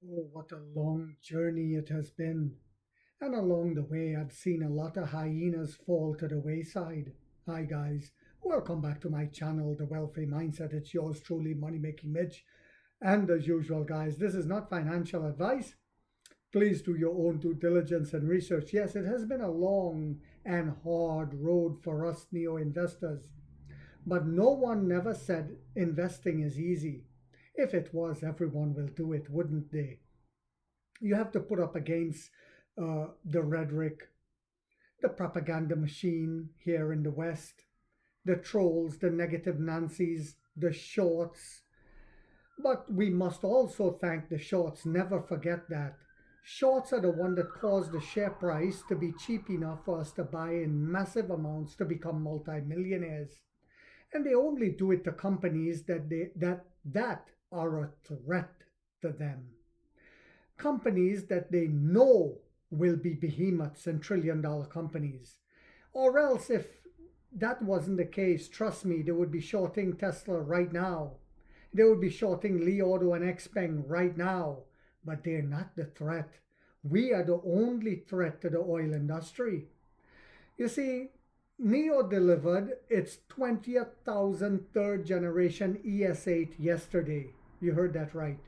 Oh, what a long journey it has been. And along the way, I've seen a lot of hyenas fall to the wayside. Hi, guys. Welcome back to my channel, The Wealthy Mindset. It's yours truly, Money Making Mitch. And as usual, guys, this is not financial advice. Please do your own due diligence and research. Yes, it has been a long and hard road for us neo investors. But no one never said investing is easy. If it was, everyone will do it, wouldn't they? You have to put up against the rhetoric, the propaganda machine here in the West, the trolls, the negative Nancy's, the shorts. But we must also thank the shorts. Never forget that. Shorts are the one that caused the share price to be cheap enough for us to buy in massive amounts to become multimillionaires. And they only do it to companies that are a threat to them. Companies that they know will be behemoths and trillion-dollar companies. Or else, if that wasn't the case, trust me, they would be shorting Tesla right now. They would be shorting Li Auto and Xpeng right now. But they're not the threat. We are the only threat to the oil industry. You see, NEO delivered its 20,000 third generation ES8 yesterday. You heard that right.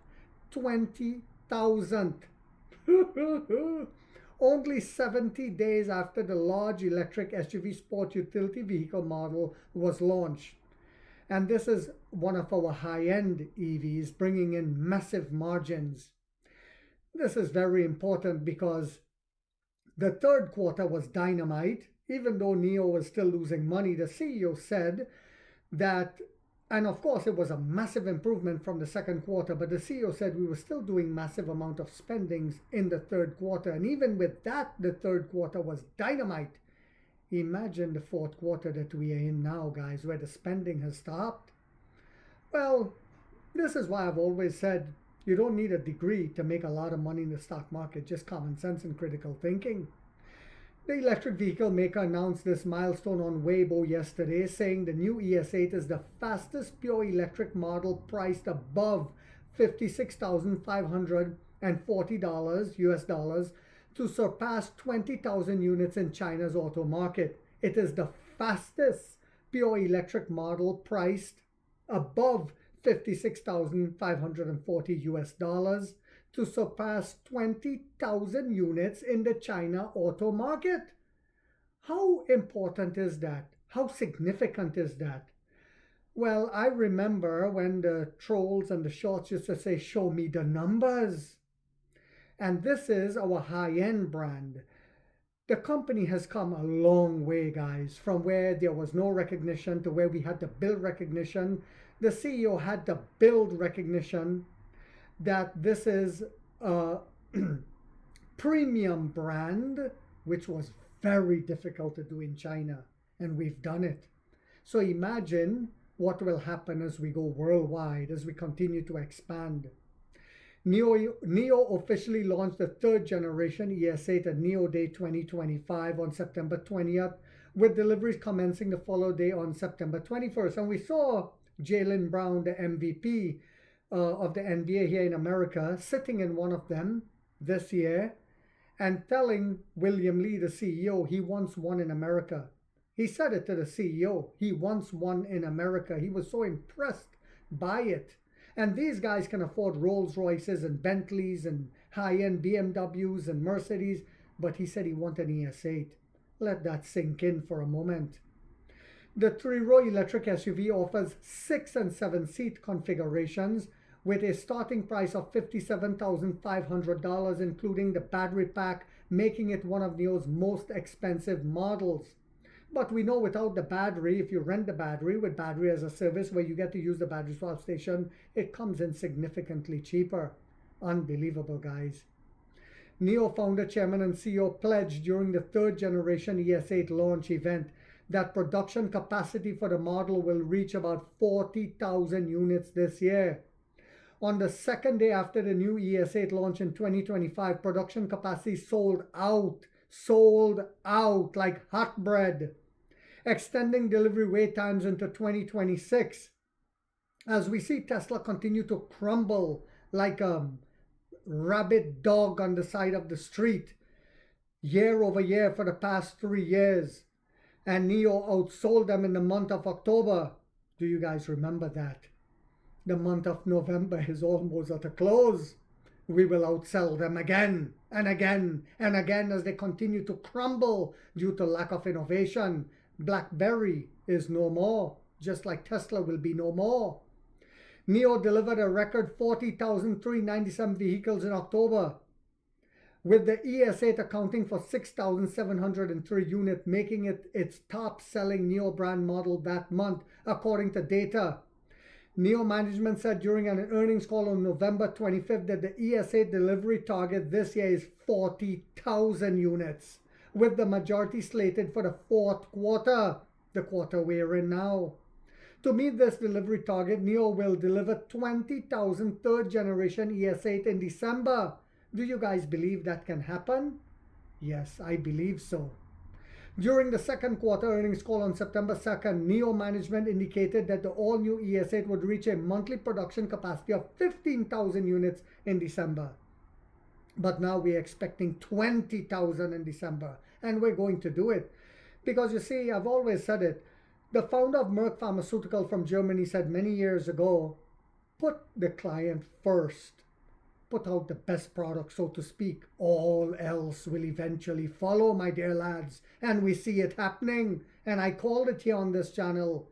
20,000. Only 70 days after the large electric SUV sport utility vehicle model was launched. And this is one of our high-end EVs bringing in massive margins. This is very important because the third quarter was dynamite. Even though NEO was still losing money, the CEO said that, and of course it was a massive improvement from the second quarter, but the CEO said we were still doing massive amount of spendings in the third quarter. And even with that, the third quarter was dynamite. Imagine the fourth quarter that we are in now, guys, where the spending has stopped. Well, this is why I've always said you don't need a degree to make a lot of money in the stock market, just common sense and critical thinking. The electric vehicle maker announced this milestone on Weibo yesterday, saying the new ES8 is the fastest pure electric model priced above $56,540 US dollars to surpass 20,000 units in China's auto market. It is the fastest pure electric model priced above 56,540 US dollars to surpass 20,000 units in the China auto market. How important is that? How significant is that? Well, I remember when the trolls and the shorts used to say, show me the numbers. And this is our high-end brand. The company has come a long way, guys, from where there was no recognition to where we had to build recognition. The CEO had to build recognition that this is a premium brand, which was very difficult to do in China, and we've done it. So imagine what will happen as we go worldwide, as we continue to expand. NEO officially launched the third generation ES8 at NEO Day 2025 on September 20th, with deliveries commencing the follow day on September 21st. And we saw Jaylen Brown, the MVP of the NBA here in America, sitting in one of them this year and telling William Lee, the CEO, he wants one in America. He said it to the CEO. He wants one in America. He was so impressed by it. And these guys can afford Rolls Royces and Bentleys and high-end BMWs and Mercedes, but he said he wanted an ES8. Let that sink in for a moment. The three-row electric SUV offers 6 and 7 seat configurations with a starting price of $57,500, including the battery pack, making it one of NEO's most expensive models. But we know without the battery, if you rent the battery with battery as a service where you get to use the battery swap station, it comes in significantly cheaper. Unbelievable, guys. NEO founder, chairman, and CEO pledged during the third generation ES8 launch event that production capacity for the model will reach about 40,000 units this year. On the second day after the new ES8 launch in 2025, production capacity sold out like hot bread, extending delivery wait times into 2026. As we see Tesla continue to crumble like rabid dog on the side of the street year over year for the past 3 years. And NIO outsold them in the month of October. Do you guys remember that? The month of November is almost at a close. We will outsell them again and again and again as they continue to crumble due to lack of innovation. BlackBerry is no more, just like Tesla will be no more. NIO delivered a record 40,397 vehicles in October, with the ES8 accounting for 6,703 units, making it its top-selling NIO brand model that month, according to data. NIO management said during an earnings call on November 25th that the ES8 delivery target this year is 40,000 units, with the majority slated for the fourth quarter, the quarter we're in now. To meet this delivery target, NIO will deliver 20,000 third-generation ES8 in December. Do you guys believe that can happen? Yes, I believe so. During the second quarter earnings call on September 2nd, NIO management indicated that the all-new ES8 would reach a monthly production capacity of 15,000 units in December. But now we're expecting 20,000 in December, and we're going to do it. Because you see, I've always said it, the founder of Merck Pharmaceutical from Germany said many years ago, put the client first. Put out the best product, so to speak. All else will eventually follow, my dear lads. And we see it happening. And I called it here on this channel.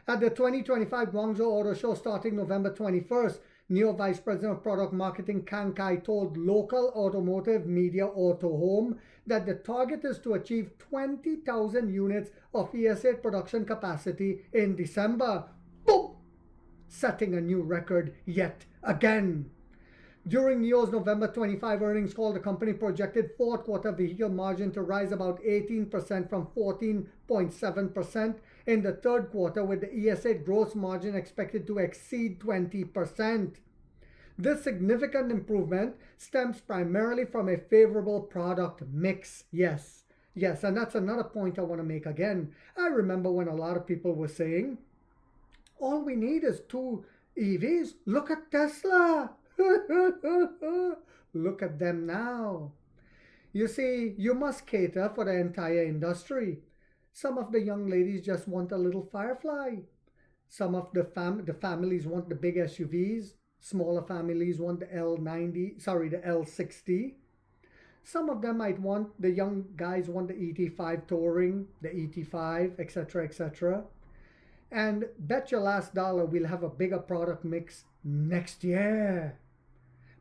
At the 2025 Guangzhou Auto Show starting November 21st, NIO Vice President of Product Marketing Kang Kai told local automotive media Auto Home that the target is to achieve 20,000 units of ES8 production capacity in December. Boom! Setting a new record yet again. During NIO's November 25 earnings call, the company projected fourth quarter vehicle margin to rise about 18% from 14.7% in the third quarter, with the ES8 gross margin expected to exceed 20%. This significant improvement stems primarily from a favorable product mix. Yes, and that's another point I want to make again. I remember when a lot of people were saying, all we need is 2 EVs. Look at Tesla. Look at them now. You see, you must cater for the entire industry. Some of the young ladies just want a little Firefly. Some of the families want the big SUVs. Smaller families want the L60. Some of them might want, the young guys want the ET5 Touring, the ET5, etc., etc. And bet your last dollar we'll have a bigger product mix next year.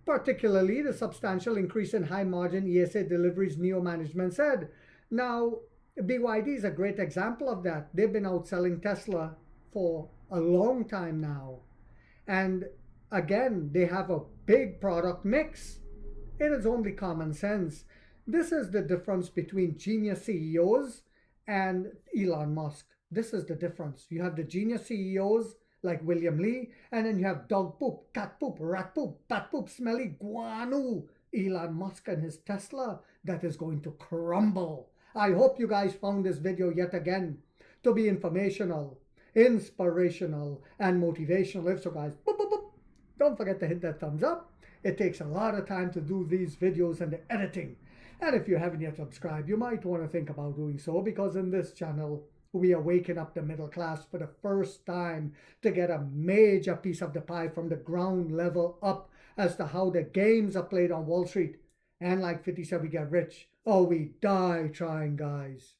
Particularly the substantial increase in high-margin ES8 deliveries, NIO management said. Now, BYD is a great example of that. They've been outselling Tesla for a long time now. And again, they have a big product mix. It is only common sense. This is the difference between genius CEOs and Elon Musk. This is the difference. You have the genius CEOs like William Lee, and then you have dog poop, cat poop, rat poop, bat poop, smelly guano, Elon Musk and his Tesla that is going to crumble. I hope you guys found this video yet again to be informational, inspirational, and motivational. If so, guys, boop, boop, boop. Don't forget to hit that thumbs up. It takes a lot of time to do these videos and the editing. And if you haven't yet subscribed, you might want to think about doing so, because in this channel, we are waking up the middle class for the first time to get a major piece of the pie from the ground level up as to how the games are played on Wall Street. And like 50 said, we get rich or we die trying, guys.